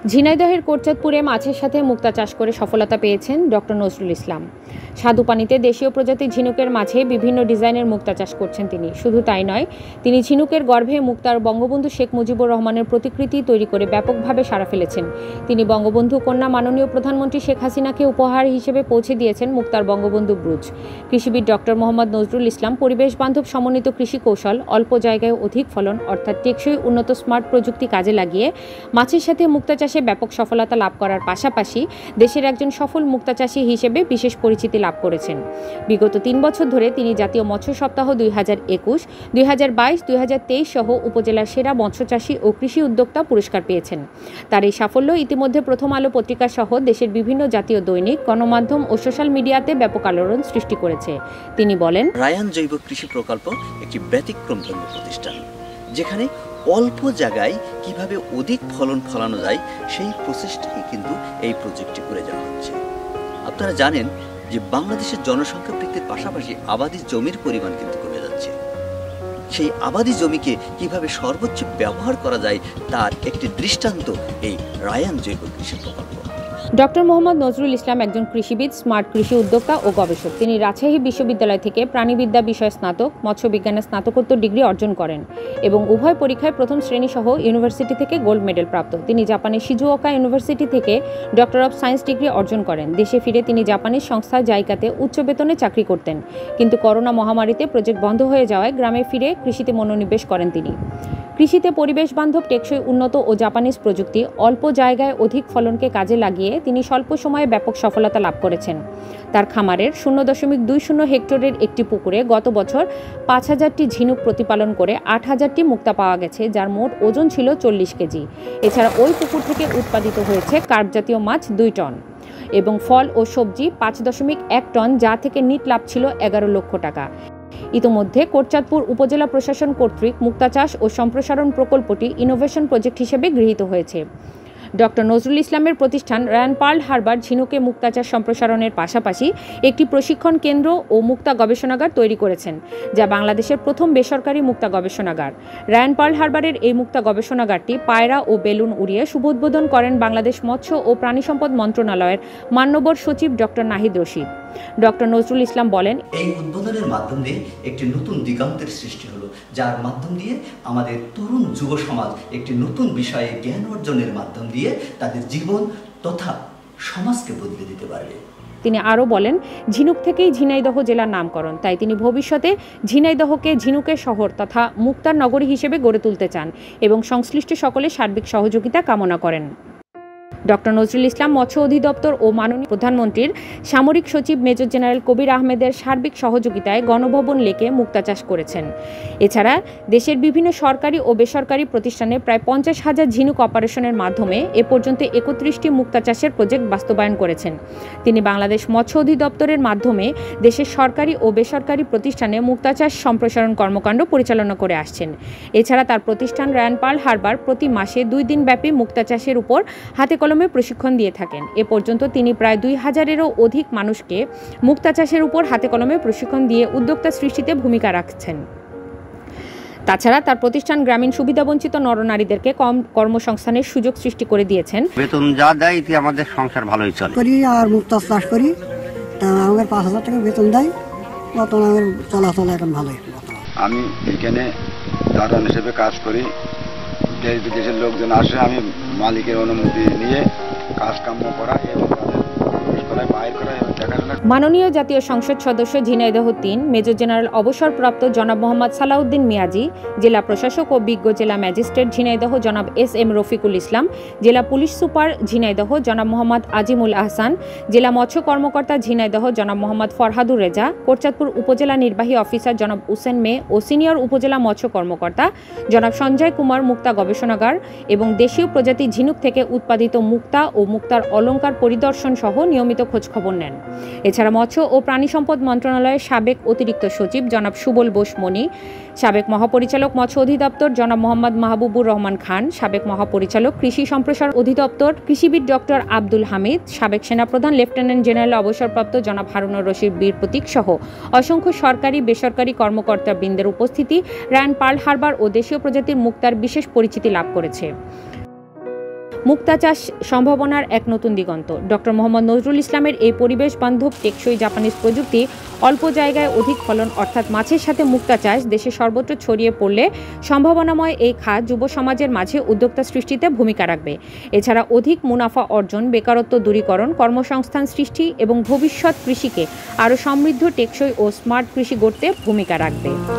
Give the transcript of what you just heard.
ঝিনাইদহের কোটচাঁদপুরে মাছের সাথে মুক্তা চাষ করে সফলতা পেয়েছেন ডক্টর নজরুল ইসলাম। স্বাদুপানিতে দেশীয় প্রজাতির ঝিনুকের মাঝে বিভিন্ন ডিজাইনের মুক্তা চাষ করছেন তিনি। শুধু তাই নয়, তিনি ঝিনুকের গর্ভে মুক্তার বঙ্গবন্ধু শেখ মুজিবুর রহমানের প্রতিকৃতি তৈরি করে ব্যাপকভাবে সাড়া ফেলেছেন। তিনি বঙ্গবন্ধু কন্যা মাননীয় প্রধানমন্ত্রী শেখ হাসিনাকে উপহার হিসেবে পৌঁছে দিয়েছেন মুক্তার বঙ্গবন্ধু ব্রুজ। কৃষিবিদ ডক্টর মোহাম্মদ নজরুল ইসলাম পরিবেশ বান্ধব সমন্বিত কৃষি কৌশল, অল্প জায়গায় অধিক ফলন অর্থাৎ টেকসই উন্নত স্মার্ট প্রযুক্তি কাজে লাগিয়ে মাছের সাথে মুক্তা চাষে ব্যাপক সফলতা লাভ করার পাশাপাশি দেশের একজন সফল মুক্তা চাষী হিসেবে বিশেষ পরিচিতি লাভ করেছেন। বিগত ৩ বছর ধরে তিনি জাতীয় মৎস্য সপ্তাহ ২০২১, ২০২২, ২০২৩ সহ উপজেলার সেরা মৎস্য চাষী ও কৃষি উদ্যোক্তা পুরস্কার পেয়েছেন। তার এই সাফল্য ইতিমধ্যে প্রথম আলো পত্রিকা সহ দেশের বিভিন্ন জাতীয় দৈনিক, গণমাধ্যম ও সোশ্যাল মিডিয়াতে ব্যাপক আলোড়ন সৃষ্টি করেছে। তিনি বলেন, রায়ান জৈব কৃষি প্রকল্প একটি ব্যতিক্রমধর্মী প্রতিষ্ঠান, যেখানে অল্প জায়গায় কিভাবে অধিক ফলন ফলানো যায় সেই প্রচেষ্টাই কিন্তু এই প্রজেক্টটি করে যাওয়া হচ্ছে। আপনারা জানেন যে বাংলাদেশের জনসংখ্যা বৃদ্ধির পাশাপাশি আবাদি জমির পরিমাণ কিন্তু কমে যাচ্ছে। সেই আবাদি জমিকে কিভাবে সর্বোচ্চ ব্যবহার করা যায় তার একটি দৃষ্টান্ত এই রায়ান জৈব কৃষি প্রকল্প। ডক্টর মোহাম্মদ নজরুল ইসলাম একজন কৃষিবিদ, স্মার্ট কৃষি উদ্যোক্তা ও গবেষক। তিনি রাজশাহী বিশ্ববিদ্যালয় থেকে প্রাণীবিদ্যা বিষয়ে স্নাতক, মৎস্য বিজ্ঞানে স্নাতকোত্তর ডিগ্রি অর্জন করেন এবং উভয় পরীক্ষায় প্রথম শ্রেণী সহ ইউনিভার্সিটি থেকে গোল্ড মেডেল প্রাপ্ত। তিনি জাপানের শিজুওকা ইউনিভার্সিটি থেকে ডক্টর অব সায়েন্স ডিগ্রি অর্জন করেন। দেশে ফিরে তিনি জাপানের সংস্থা জাইকাতে উচ্চ বেতনে চাকরি করতেন, কিন্তু করোনা মহামারীতে প্রজেক্ট বন্ধ হয়ে যাওয়ায় গ্রামে ফিরে কৃষিতে মনোনিবেশ করেন তিনি। কৃষিতে পরিবেশ বান্ধব, টেকসই উন্নত ও জাপানিজ প্রযুক্তি, অল্প জায়গায় অধিক ফলনকে কাজে লাগিয়ে তিনি স্বল্প সময়ে ব্যাপক সফলতা লাভ করেছেন। তার খামারের 0.20 হেক্টরের একটি পুকুরে গত বছর ৫,০০০টি ঝিনুক প্রতিপালন করে ৮,০০০টি মুক্তা পাওয়া গেছে, যার মোট ওজন ছিল 40 কেজি। এছাড়া ওই পুকুর থেকে উৎপাদিত হয়েছে কার্প জাতীয় মাছ 2 টন এবং ফল ও সবজি 5.1 টন, যা থেকে নিট লাভ ছিল 11 লক্ষ টাকা। ইতোমধ্যে কোটচাঁদপুর উপজেলা প্রশাসন কর্তৃক মুক্তা চাষ ও সম্প্রসারণ প্রকল্পটি ইনোভেশন প্রজেক্ট হিসেবে গৃহীত হয়েছে। ডক্টর নজরুল ইসলামের প্রতিষ্ঠান রায়ান পার্ল হারবার ঝিনুকে মুক্তা চাষ সম্প্রসারণের পাশাপাশি একটি প্রশিক্ষণ কেন্দ্র ও মুক্তা গবেষণাগার তৈরি করেছেন, যা বাংলাদেশের প্রথম বেসরকারি মুক্তা গবেষণাগার। রায়ান পার্ল হারবারের এই মুক্তা গবেষণাগারটি পায়রা ও বেলুন উড়িয়ে শুভ উদ্বোধন করেন বাংলাদেশ মৎস্য ও প্রাণী সম্পদ মন্ত্রণালয়ের মান্যবর সচিব ডক্টর নাহিদ রশিদ। ডক্টর নজরুল ইসলাম বলেন, এই উদ্বোধনের মাধ্যম দিয়ে একটি নতুন দিগন্তের সৃষ্টি হলো, যার মাধ্যম দিয়ে আমাদের তরুণ যুব সমাজ একটি নতুন বিষয়ে জ্ঞান অর্জনের মাধ্যম দিয়ে তাদের জীবন তথা সমাজকে বদলে দিতে পারবে। তিনি আরও বলেন, ঝিনুক থেকেই ঝিনাইদহ জেলার নামকরণ, তাই তিনি ভবিষ্যতে ঝিনাইদহকে ঝিনুকের শহর তথা মুক্তার নগরী হিসেবে গড়ে তুলতে চান এবং সংশ্লিষ্ট সকলের সার্বিক সহযোগিতা কামনা করেন। ডক্টর নজরুল ইসলাম মৎস্য অধিদপ্তর ও মাননীয় প্রধানমন্ত্রীর সামরিক সচিব মেজর জেনারেল কবির আহমেদের সার্বিক সহযোগিতায় গণভবন লেকে মুক্তা চাষ করেছেন। এছাড়া দেশের বিভিন্ন সরকারি ও বেসরকারি প্রতিষ্ঠানে প্রায় 50,000 ঝিনুক অপারেশনের মাধ্যমে এ পর্যন্ত 31টি মুক্তা চাষের প্রজেক্ট বাস্তবায়ন করেছেন। তিনি বাংলাদেশ মৎস্য অধিদপ্তরের মাধ্যমে দেশের সরকারি ও বেসরকারি প্রতিষ্ঠানে মুক্তা চাষ সম্প্রসারণ কর্মকাণ্ড পরিচালনা করে আসছেন। এছাড়া তার প্রতিষ্ঠান রায়ান পার্ল হারবার প্রতি মাসে 2 দিন ব্যাপী মুক্তা চাষের উপর হাতে কলমে প্রশিক্ষণ দিয়ে থাকেন। এ পর্যন্ত তিনি প্রায় 2000-এরও অধিক মানুষকে মুক্তা চাষের উপর হাতে কলমে প্রশিক্ষণ দিয়ে উদ্যোক্তা সৃষ্টিতে ভূমিকা রাখছেন। তাছাড়া তার প্রতিষ্ঠান গ্রামীণ সুবিধাবঞ্চিত নরনারীদেরকে কর্মসংস্থানের সুযোগ সৃষ্টি করে দিয়েছেন। বেতন যা দেয় এতে আমাদের সংসার ভালোই চলে। করি আর মুক্তা চাষ করি, তা আমাদের 5,000 টাকা বেতন দেয়, বর্তমানে আমার চলাচল এখন ভালোই। আমি এখানে দারোয়ান হিসেবে কাজ করি। দেশ বিদেশের লোকজন আসে, আমি মালিকের অনুমতি নিয়ে কাজ কাম্য করা এবং মাননীয় জাতীয় সংসদ সদস্য ঝিনাইদহ 3 মেজর জেনারেল অবসরপ্রাপ্ত জনাব মোহাম্মদ সালাউদ্দিন মিয়াজি, জেলা প্রশাসক ও বিজ্ঞ জেলা ম্যাজিস্ট্রেট ঝিনাইদহ জনাব SM রফিকুল ইসলাম, জেলা পুলিশ সুপার ঝিনাইদহ জনাব মোহাম্মদ আজিমুল আহসান, জেলা মৎস্য কর্মকর্তা ঝিনাইদহ জনাব মোহাম্মদ ফরহাদুর রেজা, কোটচাঁদপুর উপজেলা নির্বাহী অফিসার জনাব উসেন মে ও সিনিয়র উপজেলা মৎস্য কর্মকর্তা জনাব সঞ্জয় কুমার মুক্তা গবেষণাগার এবং দেশীয় প্রজাতি ঝিনুক থেকে উৎপাদিত মুক্তা ও মুক্তার অলংকার পরিদর্শন সহ নিয়মিত খোঁজখবর নেন। এছাড়া মৎস্য ও প্রাণী সম্পদ মন্ত্রণালয়ের সাবেক অতিরিক্ত সচিব জনাব সুবল বোস মনি, সাবেক মহাপরিচালক মৎস্য অধিদপ্তর জনাব মোহাম্মদ মাহবুবুর রহমান খান, সাবেক মহাপরিচালক কৃষি সম্প্রসারণ অধিদপ্তর কৃষিবিদ ডক্টর আব্দুল হামিদ, সাবেক সেনাপ্রধান লেফটেন্যান্ট জেনারেল অবসরপ্রাপ্ত জনাব হারুনুর রশিদ বীর প্রতীক সহ অসংখ্য সরকারি বেসরকারি কর্মকর্তা বৃন্দের উপস্থিতি রায়ান পার্ল হারবার ও দেশীয় প্রজাতির মুক্তার বিশেষ পরিচিতি লাভ করেছে। মুক্তা চাষ সম্ভাবনার এক নতুন দিগন্ত। ডক্টর মোহাম্মদ নজরুল ইসলামের এই পরিবেশ বান্ধব টেকসই জাপানিজ প্রযুক্তি অল্প জায়গায় অধিক ফলন অর্থাৎ মাছের সাথে মুক্তা চাষ দেশে সর্বত্র ছড়িয়ে পড়লে সম্ভাবনাময় এই খাত যুব সমাজের মাঝে উদ্যোক্তা সৃষ্টিতে ভূমিকা রাখবে। এছাড়া অধিক মুনাফা অর্জন, বেকারত্ব দূরীকরণ, কর্মসংস্থান সৃষ্টি এবং ভবিষ্যৎ কৃষিকে আরও সমৃদ্ধ, টেকসই ও স্মার্ট কৃষি গড়তে ভূমিকা রাখবে।